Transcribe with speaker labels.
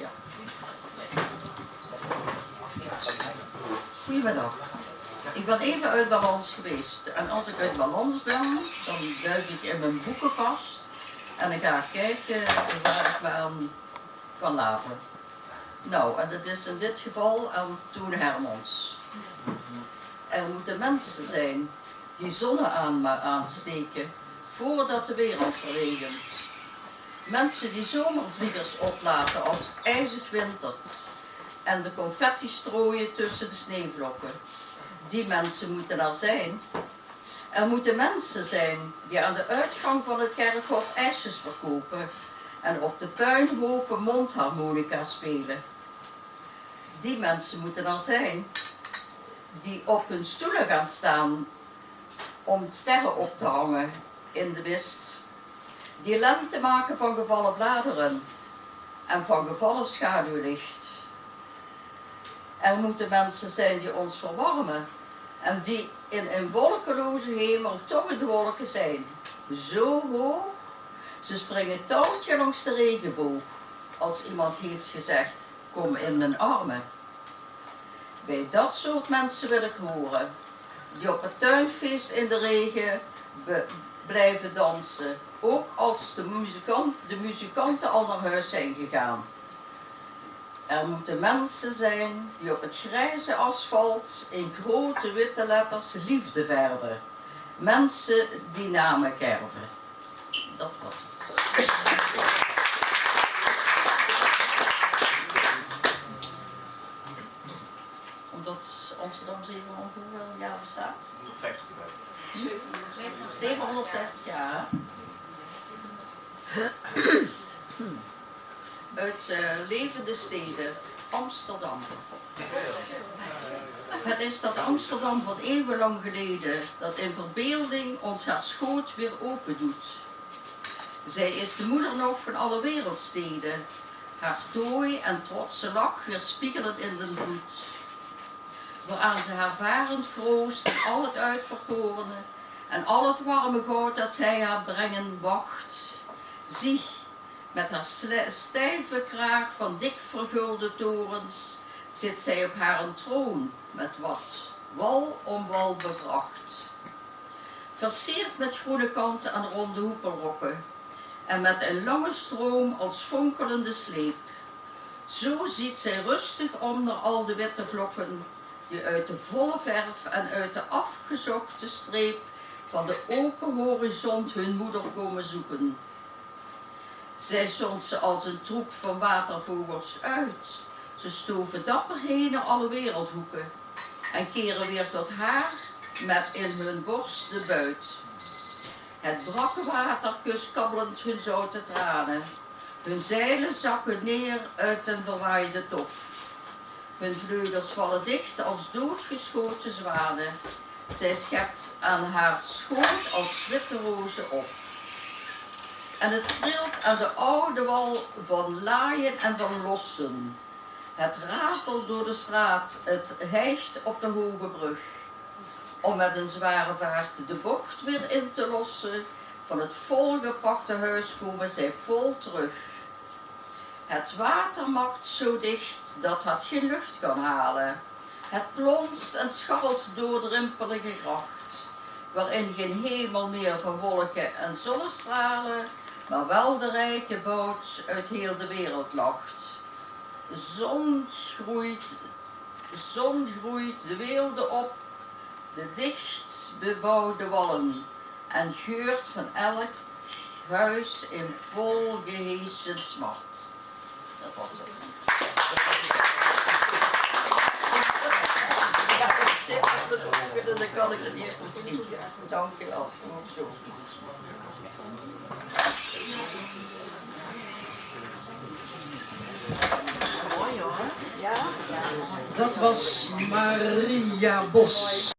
Speaker 1: Ja. Goedemiddag. Ik ben even uit balans geweest. En als ik uit balans ben, dan duik ik in mijn boekenkast en dan ga ik kijken waar ik me aan kan laten. Nou, en dat is in dit geval aan Toon Hermans. Er moeten mensen zijn die zonne aansteken voordat de wereld verregent. Mensen die zomervliegers oplaten als het ijzig wintert en de confetti strooien tussen de sneeuwvlokken. Die mensen moeten er zijn. Er moeten mensen zijn die aan de uitgang van het kerkhof ijsjes verkopen en op de puinhopen mondharmonica spelen. Die mensen moeten er zijn die op hun stoelen gaan staan om sterren op te hangen in de mist. Die lente maken van gevallen bladeren en van gevallen schaduwlicht. Er moeten mensen zijn die ons verwarmen en die in een wolkeloze hemel toch in de wolken zijn. Zo hoog, ze springen touwtje langs de regenboog als iemand heeft gezegd, kom in mijn armen. Bij dat soort mensen wil ik horen, die op het tuinfeest in de regen blijven dansen, ook als de muzikanten al naar huis zijn gegaan. Er moeten mensen zijn die op het grijze asfalt in grote witte letters liefde verven. Mensen die namen kerven. Dat was het. Omdat Amsterdam 700 hoeveel jaar bestaat?
Speaker 2: 150 jaar.
Speaker 1: 750 jaar. Uit levende steden, Amsterdam. Het is dat Amsterdam van eeuwenlang geleden dat in verbeelding ons haar schoot weer open doet. Zij is de moeder nog van alle wereldsteden, haar tooi en trotse lach weer spiegelend in den vloed. Waaraan ze haar varend kroost en al het uitverkorene en al het warme goud dat zij haar brengen wacht. Zie, met haar stijve kraag van dik vergulde torens zit zij op haar troon met wat wal om wal bevracht. Versierd met groene kanten en ronde hoepelrokken en met een lange stroom als fonkelende sleep. Zo ziet zij rustig om naar al de witte vlokken die uit de volle verf en uit de afgezochte streep van de open horizon hun moeder komen zoeken. Zij zond ze als een troep van watervogels uit. Ze stoven dapper heen naar alle wereldhoeken en keren weer tot haar met in hun borst de buit. Het brakke water kust kabbelend hun zoute tranen. Hun zeilen zakken neer uit een verwaaide tof. Hun vleugels vallen dicht als doodgeschoten zwanen. Zij schept aan haar schoot als witte rozen op. En het trilt aan de oude wal van laaien en van lossen. Het ratelt door de straat, het hijgt op de hoge brug. Om met een zware vaart de bocht weer in te lossen, van het volgepakte huis komen zij vol terug. Het water makt zo dicht dat het geen lucht kan halen. Het plonst en scharrelt door de rimpelige gracht, waarin geen hemel meer van wolken en zonnestralen, maar wel de rijke boot uit heel de wereld lacht. Zon groeit de weelde op, de dicht bebouwde wallen, en geurt van elk huis in vol geheesen smart. Dat was het. Ik zit op het ogen en dan kan ik het niet goed zien. Dank je wel.
Speaker 3: Dat was Maria Bos.